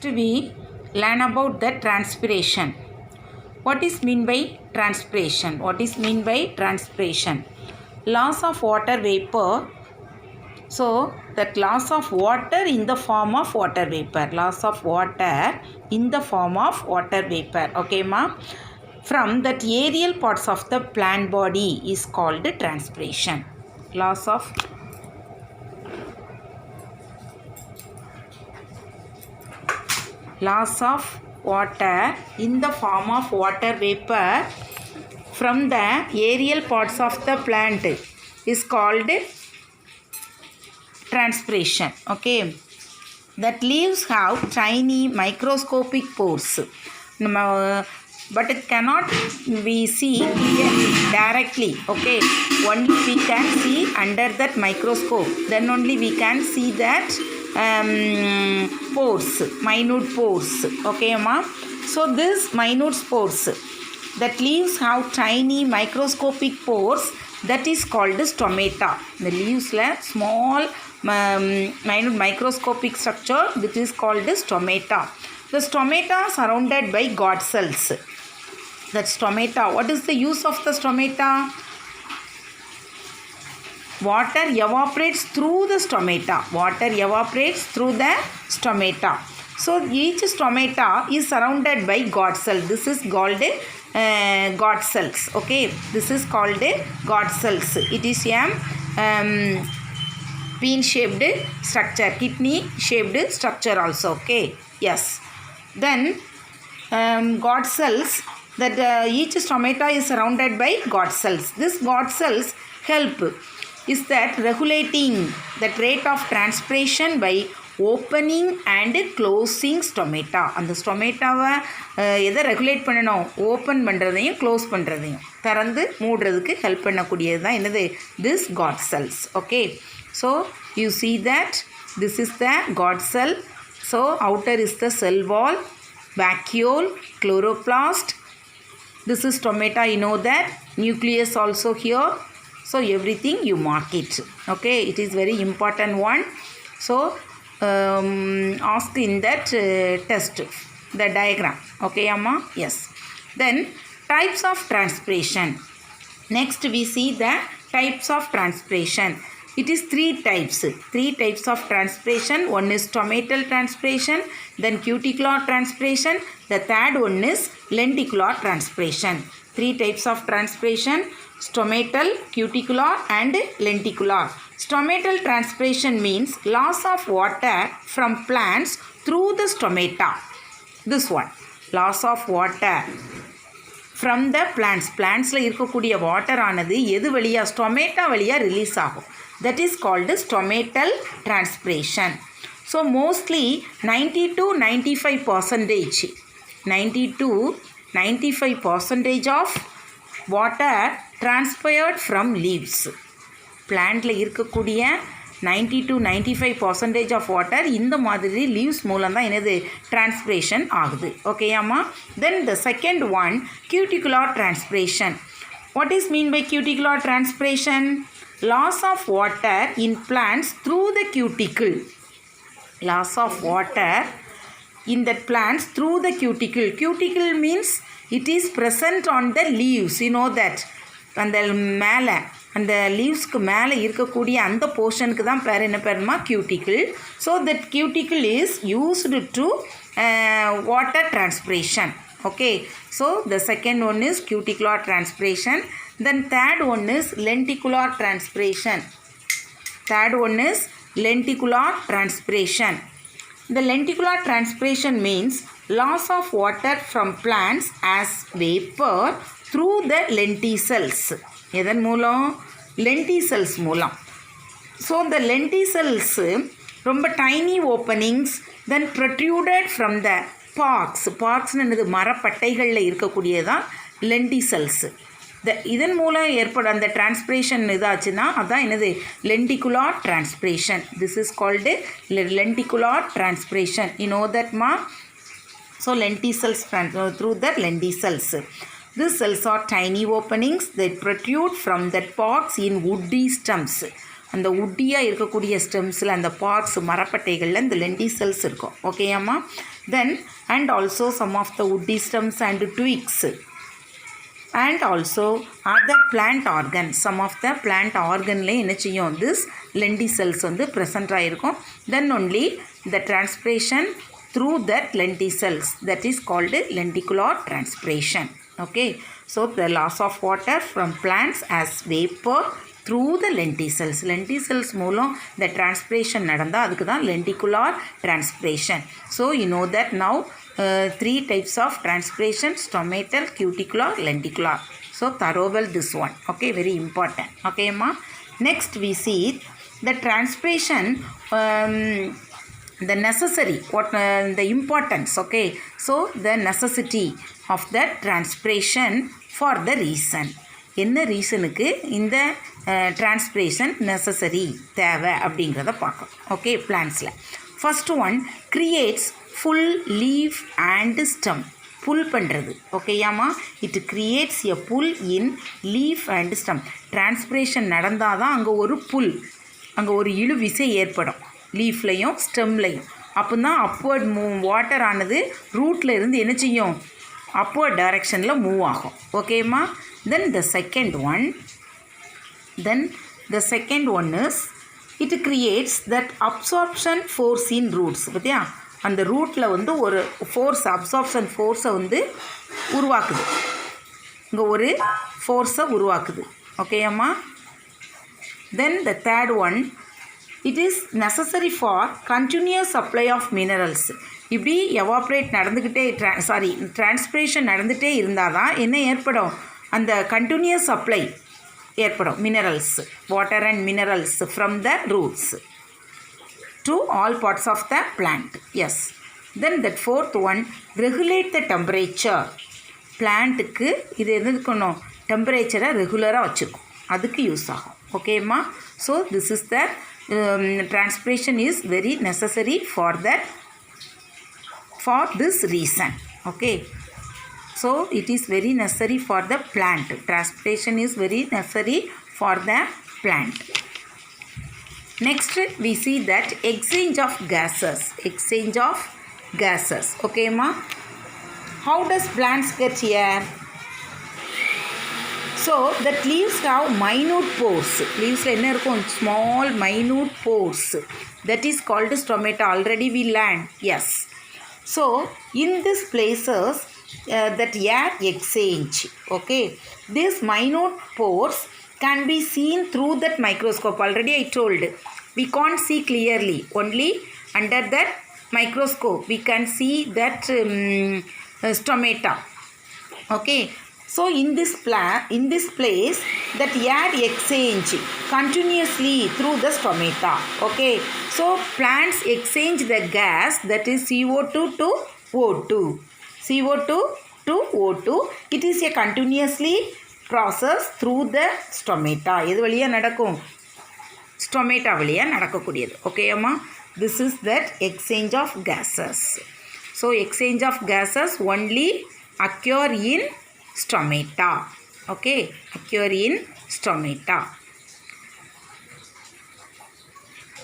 We learn about the transpiration. What is mean by transpiration? What is mean by transpiration? Loss of water vapor. So that loss of water in the form of water vapor. Loss of water in the form of water vapor. Okay, ma? From that aerial parts of the plant body is called transpiration. Loss of water in the form of water vapor from the aerial parts of the plant is called transpiration. Okay, that leaves have tiny microscopic pores, but it cannot be see clearly directly. Okay, only we can see under that microscope, then only we can see that pores, minute pores. Okay, ma? So this minute pores, that leaves have tiny microscopic pores, that is called stomata. The leaves have small minute microscopic structure, which is called stomata. The stomata surrounded by guard cells. That stomata, what is the use of the stomata? Water evaporates through the stomata. Water evaporates through the stomata. So each stomata is surrounded by guard cell. This is called guard cells. Okay, this is called guard cells. It is a pin-shaped structure, kidney-shaped structure also. Okay, yes. Then guard cells. That each stomata is surrounded by guard cells. This guard cells help is that regulating the rate of transpiration by opening and closing stomata. அந்த ஸ்டொமேட்டாவை எதை regulate பண்ணணும்? Open பண்ணுறதையும் close பண்ணுறதையும் திறந்து மூடுறதுக்கு help பண்ணக்கூடியது தான் என்னது? This guard cells. Okay, so you see that this is the guard cell. So outer is the cell wall, vacuole, chloroplast. This is stomata, you know that. Nucleus also here. So everything you mark it. Okay, it is very important one. So ask in that test the diagram. Okay, amma? Yes. Then types of transpiration. Next we see the types of transpiration. It is three types of transpiration. One is stomatal transpiration, then cuticular transpiration. The third one is lenticular transpiration. Three types of transpiration: stomatal, cuticular and lenticular. Stomatal transpiration means loss of water from plants through the stomata. This one, loss of water from the plants. Plantsல இருக்கக்கூடிய water ஆனது எது வழியா? Stomata வழியா release ஆகும். That is called stomatal transpiration. So mostly 90 to 95% of water transpired from leaves. பிளான்ட்ல இருக்கக்கூடிய 90 to 95% of water இந்த மாதிரி leaves மூலம் தான் என்னது? டிரான்ஸ்பிரேஷன் ஆகுது. ஓகேயாம்மா? Then the second one, cuticular transpiration. What is mean by cuticular transpiration? Loss of water in plants through the cuticle. Loss of water in the plants through the cuticle. Cuticle means it is present on the leaves. You know that. அந்த மேலே, அந்த லீவ்ஸ்க்கு மேலே இருக்கக்கூடிய அந்த போர்ஷனுக்கு தான் பேர் என்ன பேருமா? Cuticle. So that cuticle is used to water transpiration. Okay, so the second one is cuticular transpiration. Then third one is lenticular transpiration. The lenticular transpiration means loss of water from plants as vapor through the lenticels. எதன் மூலம்? lenticels மூலம். So the lenticels ரொம்ப tiny openings, then protruded from the parksனு மரப்பட்டைகளில் இருக்கக்கூடியதான் lenticels. இதன் மூலம் ஏற்படும் அந்த transpiration இதாச்சுன்னா அதான் என்னது? Lenticular transpiration. This is called lenticular transpiration. You know that மா? So lenticels through the lenticels. These cells are tiny openings that protrude from the parts in woody stems. அந்த உட்டியாக இருக்கக்கூடிய ஸ்டெம்ஸில் அந்த பார்ட்ஸ் மரப்பட்டைகளில் இந்த லென்டிசல்ஸ் இருக்கும். ஓகேயாம்மா? Then and also some of the woody stems and twigs and also other plant organs, some of the plant organல என்ன செய்யும், this lenticels வந்து present ஆயிருக்கும். Then only the transpiration through that lenticels, that is called lenticular transpiration. Okay, so the loss of water from plants as vapor through the lenticels. Lenticels மூலம் the transpiration நடந்தால் அதுக்கு தான் lenticular transpiration. So you know that now three types of transpiration: stomatal, cuticular, lenticular. So thorough well this one. Okay, very important. Okay ma. Next we see the transpiration, the necessary, what the importance. Okay, so the necessity of that transpiration for the reason. என்ன ரீசனுக்கு இந்த transpiration necessary தேவை அப்படிங்கிறத பார்க்கணும். Okay, பிளான்ஸில் first one creates pull leaf and stem. Pull பண்ணுறது. ஓகேயாம்மா? It creates a pull in leaf and stem. Transpiration நடந்தால் தான் அங்கே ஒரு புல், அங்கே ஒரு இழு விசை ஏற்படும் லீஃப்லையும் ஸ்டெம்லையும். அப்போ தான் அப்வர்ட் வாட்டர் ஆனது ரூட்டில் இருந்து என்ன செய்யும், upward directionல மூவ் ஆகும். ஓகேம்மா? then the second one is it creates that absorption force in roots. பார்த்தியா, அந்த ரூட்டில் வந்து ஒரு ஃபோர்ஸ், அப்சார்ப்ஷன் ஃபோர்ஸை வந்து உருவாக்குது. இங்கே ஒரு ஃபோர்ஸை உருவாக்குது. ஓகேம்மா? then the third one, it is necessary for continuous supply of minerals. இப்படி எவாப்ரேட் நடந்துக்கிட்டே டிரான்ஸ்பிரேஷன் நடந்துகிட்டே இருந்தால் தான் என்ன ஏற்படும், அந்த கண்டினியூஸ் சப்ளை ஏற்படும் minerals, water and minerals from the roots to all parts of the plant. Yes. Then that fourth one, regulate the temperature. பிளான்ட்டுக்கு இது எதுக்கணும், டெம்பரேச்சரை ரெகுலராக வச்சுருக்கும், அதுக்கு யூஸ் ஆகும். ஓகேம்மா? So this is the transpiration is very necessary for that, for this reason. Okay, so it is very necessary for the plant. Transpiration is very necessary for the plant. Next we see that exchange of gases. Okay ma? How does plants get here? So that leaves have minute pores. Leaves la enna irukum, small minute pores, that is called stomata. Already we learned. Yes. So in these places that air exchange. Okay, these minute pores can be seen through that microscope. Already I told, we can't see clearly, only under that microscope we can see that stomata. Okay, so in this place that air exchange continuously through the stomata. Okay, so plants exchange the gas, that is CO2 to O2. CO2 to O2. It is a continuously process through the stomata. எது வழியாக நடக்கும், stomata வழியாக நடக்கக்கூடியது. Okay அம்மா? This is that exchange of gases. So exchange of gases only occur in stomata. Okay, occur in stomata.